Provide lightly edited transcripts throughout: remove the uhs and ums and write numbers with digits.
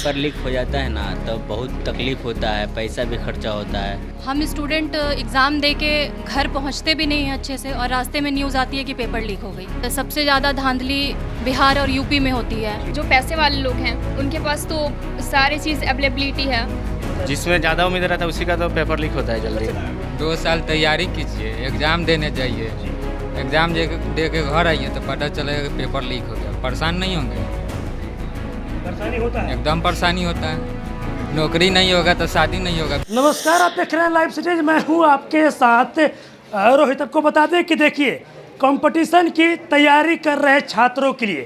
Paper leak हो जाता है ना तो बहुत तकलीफ होता है, पैसा भी खर्चा होता है। हम स्टूडेंट एग्ज़ाम दे के घर पहुंचते भी नहीं हैं अच्छे से और रास्ते में न्यूज़ आती है कि पेपर लीक हो गई। तो सबसे ज़्यादा धांधली बिहार और यूपी में होती है। जो पैसे वाले लोग हैं उनके पास तो सारी चीज़ अवेलेबिलिटी है। जिसमें ज़्यादा उम्मीद रहता है उसी का तो पेपर लीक होता है जल्दी। 2 साल तैयारी कीजिए, एग्ज़ाम देने जाइए, एग्ज़ाम दे के घर आइए तो पता चलेगा कि पेपर लीक हो गया। परेशान नहीं होंगे? परेशानी होता है। एकदम परेशानी होता है। नौकरी नहीं होगा तो शादी नहीं होगा। नमस्कार, आप देख रहे हैं लाइव स्टेज, मैं हूं आपके साथ रोहित। आपको बता दें कि देखिए, कंपटीशन की तैयारी कर रहे छात्रों के लिए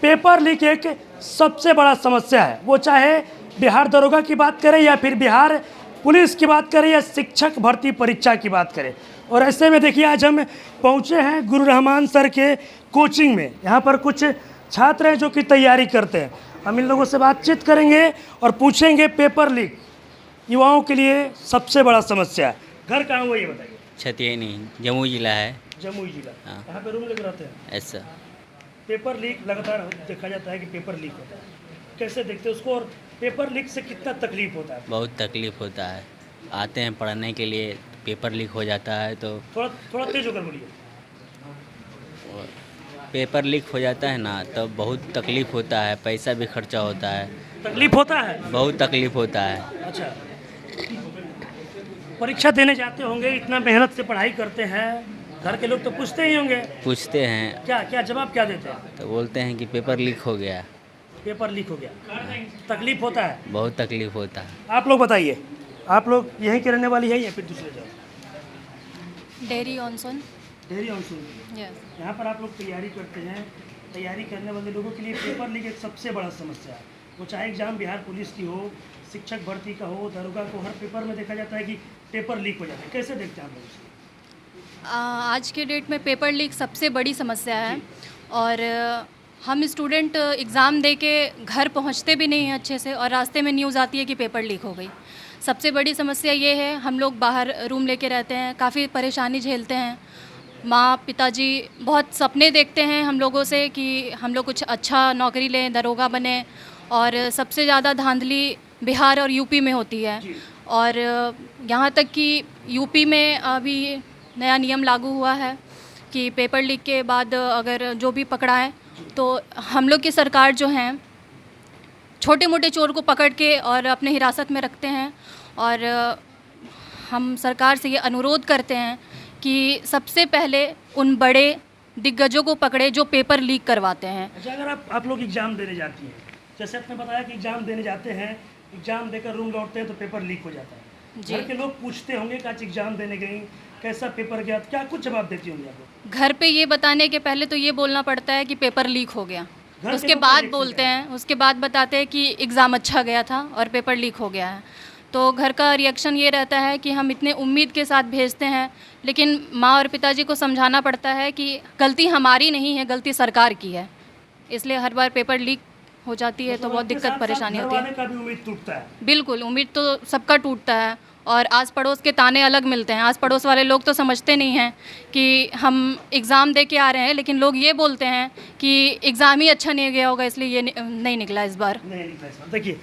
पेपर लीक एक सबसे बड़ा समस्या है। वो चाहे बिहार दरोगा की बात करें या फिर बिहार पुलिस की बात करें या शिक्षक भर्ती परीक्षा की बात करें। और ऐसे में देखिए, आज हम पहुंचे हैं गुरु रहमान सर के कोचिंग में। यहाँ पर कुछ छात्र हैं जो कि तैयारी करते हैं। हम इन लोगों से बातचीत करेंगे और पूछेंगे पेपर लीक युवाओं के लिए सबसे बड़ा समस्या है। घर कहाँ हुआ ये बताइए। छतिया नहीं, जमुई जिला है। जमुई जिला। हाँ। यहाँ पे रूम लेकर रहते हैं। ऐसा पेपर लीक लगातार देखा जाता है कि पेपर लीक होता है, कैसे देखते हैं उसको और पेपर लीक से कितना तकलीफ होता है? बहुत तकलीफ होता है। आते हैं पढ़ने के लिए, पेपर लीक हो जाता है तो थोड़ा थोड़ा तेज होकर बोलिए। पेपर लीक हो जाता है ना तो बहुत तकलीफ होता है, पैसा भी खर्चा होता है। तकलीफ होता है, बहुत तकलीफ होता है। अच्छा। परीक्षा देने जाते होंगे, इतना मेहनत से पढ़ाई करते हैं, घर के लोग तो पूछते ही होंगे। पूछते हैं क्या क्या जवाब क्या देते हैं? तो बोलते हैं कि पेपर लीक हो गया। पेपर लीक हो गया, तकलीफ होता है। बहुत तकलीफ होता है। आप लोग बताइए, आप लोग यहीं के रहने वाली है या फिर दूसरे जगह? डेरी ऑनसन। डेरी ऑनसून। यस। यहाँ पर आप लोग तैयारी करते हैं। तैयारी करने वाले लोगों के लिए पेपर लीक एक सबसे बड़ा समस्या है। वो चाहे एग्जाम बिहार पुलिस की हो, शिक्षक भर्ती का हो, दरोगा को, हर पेपर में देखा जाता है कि पेपर लीक हो जाता है। कैसे देखते हैं आप लोग इसे? आज के डेट में पेपर लीक सबसे बड़ी समस्या है और हम स्टूडेंट एग्ज़ाम दे के घर पहुंचते भी नहीं हैं अच्छे से और रास्ते में न्यूज़ आती है कि पेपर लीक हो गई। सबसे बड़ी समस्या ये है, हम लोग बाहर रूम लेके रहते हैं, काफ़ी परेशानी झेलते हैं। माँ पिताजी बहुत सपने देखते हैं हम लोगों से कि हम लोग कुछ अच्छा नौकरी लें, दरोगा बने। और सबसे ज़्यादा धांधली बिहार और यूपी में होती है। और यहाँ तक कि यूपी में अभी नया नियम लागू हुआ है कि पेपर लीक के बाद अगर जो भी पकड़ा है तो हम लोग की सरकार जो हैं छोटे मोटे चोर को पकड़ के और अपने हिरासत में रखते हैं। और हम सरकार से ये अनुरोध करते हैं कि सबसे पहले उन बड़े दिग्गजों को पकड़े जो पेपर लीक करवाते हैं। अच्छा, अगर आप लोग एग्जाम देने जाती हैं, जैसे आपने बताया कि एग्जाम देने जाते हैं, एग्जाम देकर रूम लौटते हैं तो पेपर लीक हो जाता है। जी। घर के लोग पूछते होंगे कि आज एग्जाम देने गई, कैसा पेपर गया, क्या कुछ जवाब देती होंगी आप लोग? घर पे ये बताने के पहले तो ये बोलना पड़ता है कि पेपर लीक हो गया। घर के उसके लोग का बाद रिएक्शन बोलते क्या हैं, उसके बाद बताते हैं कि एग्ज़ाम अच्छा गया था और पेपर लीक हो गया है। तो घर का रिएक्शन ये रहता है कि हम इतने उम्मीद के साथ भेजते हैं, लेकिन माँ और पिताजी को समझाना पड़ता है कि गलती हमारी नहीं है, गलती सरकार की है। इसलिए हर बार पेपर लीक हो जाती है तो बहुत उसके दिक्कत साथ-साथ परेशानी घर होती है। वाले का भी उम्मीद टूटता है। बिल्कुल, उम्मीद तो सबका टूटता है और आस पड़ोस के ताने अलग मिलते हैं। आस पड़ोस वाले लोग तो समझते नहीं हैं कि हम एग्ज़ाम दे के आ रहे हैं, लेकिन लोग ये बोलते हैं कि एग्ज़ाम ही अच्छा नहीं गया होगा इसलिए ये नहीं निकला इस बार। नहीं निकला इस बार। देखिए,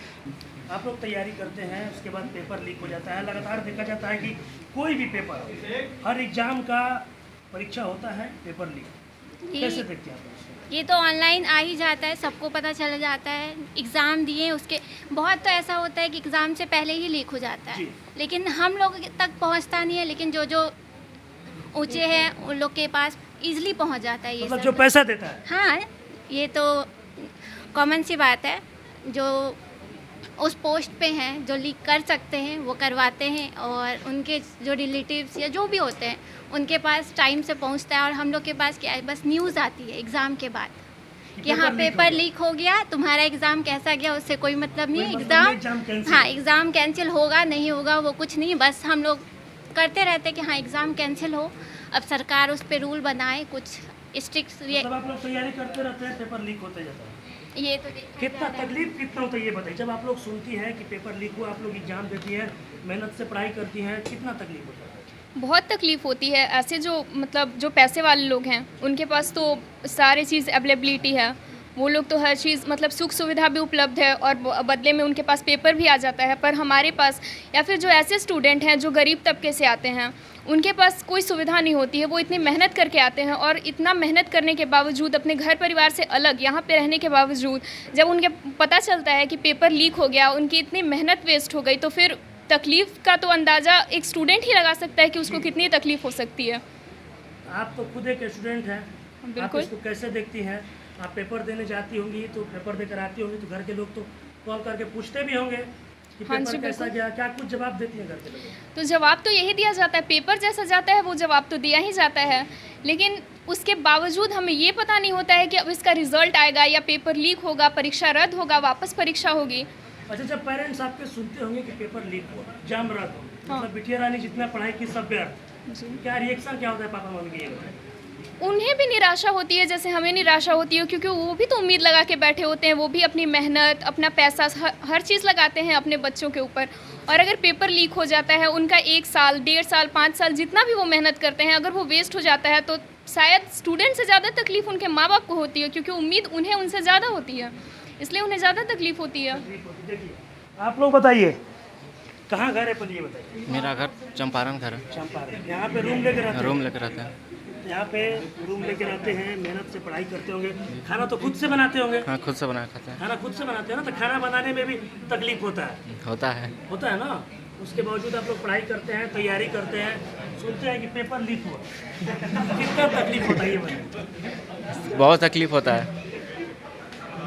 आप लोग तैयारी करते हैं, उसके बाद पेपर लीक हो जाता है। लगातार देखा जाता है कि कोई भी पेपर, हर एग्जाम का परीक्षा होता है, पेपर लीक। कैसे देखते हैं आप लोग इसे? ये तो ऑनलाइन आ ही जाता है, सबको पता चल जाता है। एग्ज़ाम दिए उसके बहुत तो ऐसा होता है कि एग्ज़ाम से पहले ही लीक हो जाता है, लेकिन हम लोग तक पहुंचता नहीं है। लेकिन जो जो ऊंचे हैं उन लोग के पास इजीली पहुंच जाता है ये मतलब सब। जो पैसा देता है। हाँ, ये तो कॉमन सी बात है। जो उस पोस्ट पे हैं, जो लीक कर सकते हैं वो करवाते हैं और उनके जो रिलेटिव्स या जो भी होते हैं उनके पास टाइम से पहुंचता है। और हम लोग के पास क्या है, बस न्यूज़ आती है एग्ज़ाम के बाद कि हाँ पेपर लीक हो गया, तुम्हारा एग्ज़ाम कैसा गया उससे कोई मतलब नहीं। एग्ज़ाम हाँ, एग्ज़ाम कैंसिल होगा नहीं होगा वो कुछ नहीं, बस हम लोग करते रहते हैं कि हाँ एग्ज़ाम कैंसिल हो। अब सरकार उस पर रूल बनाए कुछ स्ट्रिक्ट। मतलब आप लोग तैयारी करते रहते हैं, पेपर लीक होते जाता है। ये तो देखा कितना जाता है। तकलीफ कितना होता है ये बताइए। जब आप लोग सुनती हैं कि पेपर लीक हुआ, आप लोग एग्जाम देती हैं, मेहनत से पढ़ाई करती हैं, कितना तकलीफ होता है? बहुत तकलीफ़ होती है। ऐसे जो मतलब जो पैसे वाले लोग हैं उनके पास तो सारी चीज़ अवेलेबिलिटी है। वो लोग तो हर चीज़ मतलब सुख सुविधा भी उपलब्ध है और बदले में उनके पास पेपर भी आ जाता है। पर हमारे पास या फिर जो ऐसे स्टूडेंट हैं जो गरीब तबके से आते हैं, उनके पास कोई सुविधा नहीं होती है। वो इतनी मेहनत करके आते हैं और इतना मेहनत करने के बावजूद, अपने घर परिवार से अलग यहाँ पे रहने के बावजूद, जब उनके पता चलता है कि पेपर लीक हो गया, उनकी इतनी मेहनत वेस्ट हो गई, तो फिर तकलीफ़ का तो अंदाज़ा एक स्टूडेंट ही लगा सकता है कि उसको कितनी तकलीफ़ हो सकती है। आप तो खुद एक स्टूडेंट हैं, आप बिल्कुल। इसको कैसे देखती हैं? आप पेपर देने जाती होंगी तो पेपर देकर आती होंगी तो घर के लोग तो कॉल करके पूछते भी होंगे कि हाँ पेपर जी, कैसा बिल्कुल। गया, क्या कुछ जवाब देती हैं घर के लोग? तो जवाब तो यही दिया जाता है, पेपर जैसा जाता है वो जवाब तो दिया ही जाता है, लेकिन उसके बावजूद हमें ये पता नहीं होता है कि अब इसका रिजल्ट आएगा या पेपर लीक होगा, परीक्षा रद्द होगा, वापस परीक्षा होगी। अच्छा, जब पेरेंट्स आपके सुनते होंगे कि पेपर लीक हुआ, एग्जाम रद्द हो, हाँ। मतलब बिटिया रानी जितना पढ़ाई की सब व्यर्थ, जी। क्या रिएक्शन क्या होता है पापा मम्मी के? उन्हें भी निराशा होती है जैसे हमें निराशा होती है, क्योंकि वो भी तो उम्मीद लगा के बैठे होते हैं, वो भी अपनी मेहनत, अपना पैसा, हर चीज़ लगाते हैं अपने बच्चों के ऊपर। और अगर पेपर लीक हो जाता है, उनका 1 साल, 1.5 साल, 5 साल जितना भी वो मेहनत करते हैं, अगर वो वेस्ट हो जाता है तो शायद स्टूडेंट से ज़्यादा तकलीफ़ उनके माँ बाप को होती है, क्योंकि उम्मीद उन्हें उनसे ज़्यादा होती है, इसलिए उन्हें ज़्यादा तकलीफ़ होती है। देखिए, आप लोग बताइए कहाँ घर है, पहले ये बताइए। मेरा घर चंपारण घर है। चंपारण। यहाँ पे रूम लेकर रहते हैं? रूम लेकर रहते हैं। यहाँ पे रूम लेके रहते हैं, मेहनत से पढ़ाई करते होंगे, खाना तो खुद से बनाते होंगे? हाँ, खुद से बना खाते हैं। खाना खुद से बनाते हैं ना, तो खाना बनाने में भी तकलीफ होता है? होता है। होता है ना। उसके बावजूद आप लोग पढ़ाई करते हैं, तैयारी करते हैं, सुनते हैं कि पेपर लीक हुआ कितना तकलीफ होता है ये बताइए। बहुत तकलीफ होता है।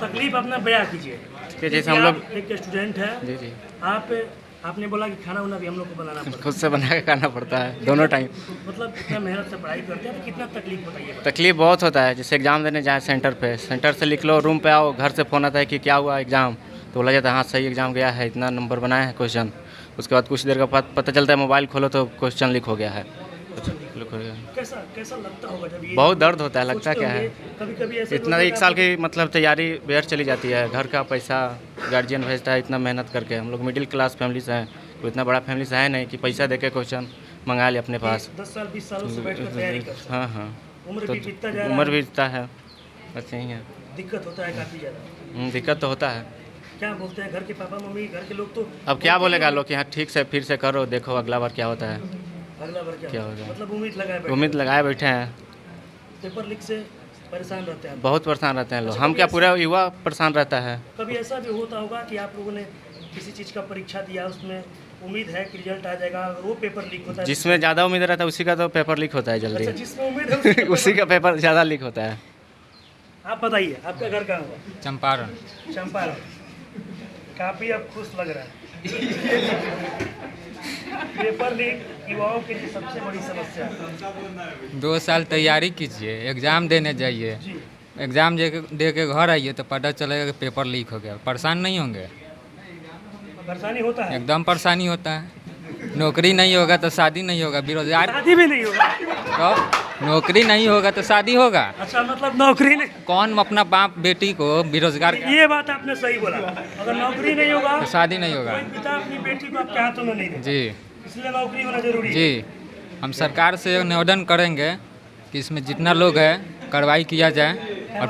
तकलीफ अपना बयां कीजिए। कि जैसे हम लोग एक स्टूडेंट है, जी जी आपने बोला कि खाना वाना भी हम लोग को बनाना पड़ता खुद से बना के खाना पड़ता है दोनों टाइम। है, मतलब इतना मेहनत से पढ़ाई करते हैं तो कितना तकलीफ होता है ये बताइए। तकलीफ बहुत होता है। जैसे एग्ज़ाम देने जाए सेंटर पे, सेंटर से लिख लो, रूम पे आओ, घर से फ़ोन आता है कि क्या हुआ एग्ज़ाम, तो बोला जाता है हाँ सही एग्ज़ाम गया है, इतना नंबर बनाया है क्वेश्चन। उसके बाद कुछ देर का पता चलता है, मोबाइल खोलो तो क्वेश्चन लीक हो गया है। कैसा कैसा लगता होगा जब ये बहुत दर्द होता है। लगता क्या है, कभी कभी ऐसे इतना 1 साल की मतलब तैयारी व्यर्थ चली जाती है। घर का पैसा गार्जियन भेजता है इतना मेहनत करके। हम लोग मिडिल क्लास फैमिली से हैं, कोई इतना बड़ा फैमिली से है नहीं कि पैसा देके क्वेश्चन मंगा ले अपने पास। 10 साल 20 सालों से बैठकर तैयारी करते हाँ हाँ, हैं, उम्र तो भी बीतता जा रहा उम्र है, भी बीतता है, बस यही है। दिक्कत होता है काफ़ी ज़्यादा। दिक्कत तो होता है। क्या बोलते हैं घर के पापा मम्मी, घर के लोग तो अब क्या बोलेगा लोग कि हाँ ठीक से फिर से करो, देखो अगला बार क्या होता है। अगला बार क्या क्या होगा? मतलब उम्मीद लगाए बैठे उम्मीद लगाए बैठे हैं। पेपर लीक से परेशान रहते हैं। बहुत परेशान रहते हैं लोग। हम क्या, पूरा युवा परेशान रहता है। कभी ऐसा भी होता होगा कि आप लोगों ने किसी चीज़ का परीक्षा दिया, उसमें उम्मीद है कि रिजल्ट आ जाएगा, अगर वो पेपर लीक होता है जिसमें ज़्यादा उम्मीद रहता है उसी का तो पेपर लीक होता है अच्छा, जल्दी। जिसमें उम्मीद है उसी का उसी का पेपर ज़्यादा लीक होता है। आप बताइए आपका घर कहाँ हुआ? चंपारण। चंपारण। काफ़ी अब खुश लग रहा है। पेपर लीक युवाओं के लिए सबसे बड़ी समस्या है। 2 साल तैयारी कीजिए, एग्ज़ाम देने जाइए, जी, एग्ज़ाम दे के घर आइए तो पता चलेगा कि पेपर लीक हो गया। परेशान नहीं होंगे? परेशानी होता है। एकदम परेशानी होता है। नौकरी नहीं होगा तो शादी नहीं होगा, बेरोजगार शादी भी नहीं होगा। तो नौकरी नहीं होगा तो शादी होगा। अच्छा, मतलब नौकरी नहीं, कौन अपना बाप बेटी को बेरोजगार ये बात आपने सही बोला। अगर नौकरी नहीं होगा तो शादी नहीं होगा। कोई पिता अपनी बेटी को आपके हाथों में नहीं दे, जी इसलिए नौकरी होना जरूरी है। जी, हम सरकार से निवेदन करेंगे कि इसमें जितना लोग है कार्रवाई किया जाए और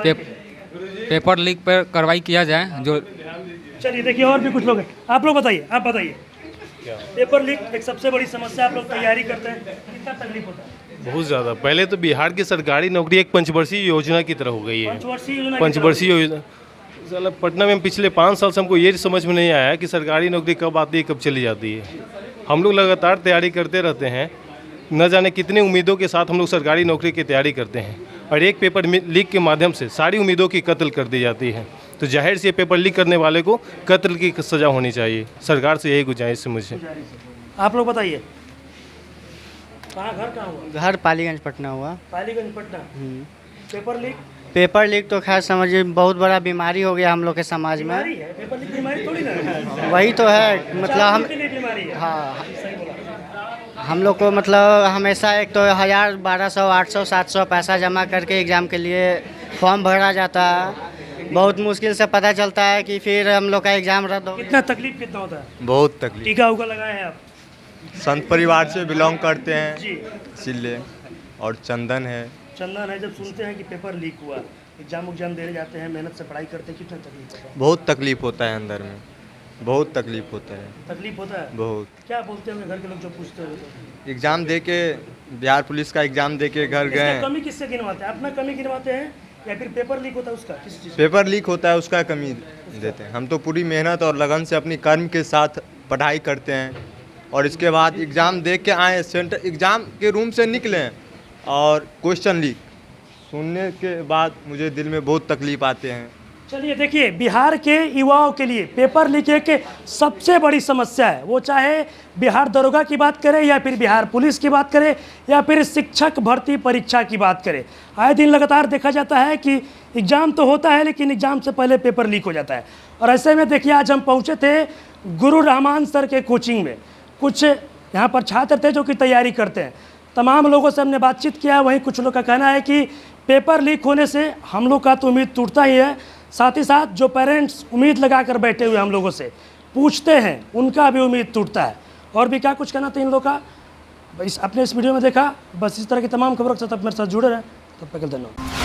पेपर लीक पर कार्रवाई किया जाए। जो चलिए देखिए और भी कुछ लोग हैं, आप लोग बताइए, आप बताइए। पेपर लीक एक सबसे बड़ी समस्या, आप लोग तैयारी करते हैं, कितना तकलीफ होता है? बहुत ज़्यादा। पहले तो बिहार की सरकारी नौकरी एक पंचवर्षीय योजना की तरह हो गई है। पंचवर्षीय योजना की पंचवर्षीय योजना साला पटना में पिछले 5 साल से हमको ये समझ में नहीं आया कि सरकारी नौकरी कब आती है कब चली जाती है। हम लोग लगातार तैयारी करते रहते हैं, न जाने कितने उम्मीदों के साथ हम लोग सरकारी नौकरी की तैयारी करते हैं और एक पेपर लीक के माध्यम से सारी उम्मीदों की कत्ल कर दी जाती है। तो जाहिर से पेपर लीक करने वाले को कत्ल की सज़ा होनी चाहिए। सरकार से यही गुजारिश है मुझे। आप लोग बताइए कहाँ घर कहाँ हुआ? घर पालीगंज पटना हुआ। Paliganj Patna. Paper leak paper leak तो खैर समझिए बहुत बड़ा बीमारी हो गया हम लोग के समाज में। बीमारी है, पेपर लीक बीमारी थोड़ी ना है। वही तो है, मतलब हम के लिए बीमारी है। हाँ, सही बोला। हम लोग को मतलब हमेशा एक तो 1000, 1200, 800, 700 पैसा जमा करके एग्ज़ाम के लिए फॉर्म भरा जाता है। बहुत मुश्किल से पता चलता है कि फिर हम लोग का एग्ज़ाम रद्द हो। कितना तकलीफ कितना होता है? बहुत तकलीफ। टीका उका लगाए हैं आप? संत परिवार से बिलोंग करते हैं, जी। इसीलिए। और चंदन है, चंदन है, जब सुनते हैं कि पेपर लीक हुआ, एग्जाम देने जाते हैं, मेहनत से पढ़ाई करते हैं, कितना तकलीफ होता है? बहुत तकलीफ होता है अंदर में, बहुत तकलीफ होता है, तकलीफ होता है बहुत। क्या बोलते हैं घर के लोग जो पूछते हैं तो? एग्ज़ाम दे के, बिहार पुलिस का एग्ज़ाम दे के घर गए। कमी किससे गिनवाते हैं? अपना कमी गिनवाते हैं या फिर पेपर लीक होता है उसका? किस चीज़? पेपर लीक होता है उसका कमी देते हैं। हम तो पूरी मेहनत और लगन से अपनी कर्म के साथ पढ़ाई करते हैं और इसके बाद एग्ज़ाम दे के आए, सेंटर एग्ज़ाम के रूम से निकले और क्वेश्चन लीक सुनने के बाद मुझे दिल में बहुत तकलीफ आते हैं। चलिए देखिए, बिहार के युवाओं के लिए पेपर लीक एक सबसे बड़ी समस्या है। वो चाहे बिहार दरोगा की बात करें या फिर बिहार पुलिस की बात करें या फिर शिक्षक भर्ती परीक्षा की बात करें, आए दिन लगातार देखा जाता है कि एग्ज़ाम तो होता है लेकिन एग्ज़ाम से पहले पेपर लीक हो जाता है। और ऐसे में देखिए, आज हम पहुँचे थे गुरु रहमान सर के कोचिंग में। कुछ यहाँ पर छात्र थे जो कि तैयारी करते हैं। तमाम लोगों से हमने बातचीत किया। वहीं कुछ लोग का कहना है कि पेपर लीक होने से हम लोग का तो उम्मीद टूटता ही है, साथ ही साथ जो पेरेंट्स उम्मीद लगा कर बैठे हुए हम लोगों से पूछते हैं, उनका भी उम्मीद टूटता है। और भी क्या कुछ कहना था इन लोगों का, अपने इस वीडियो में देखा। बस इस तरह की तमाम खबरों के साथ आप मेरे साथ जुड़े रहें। तब तक धन्यवाद।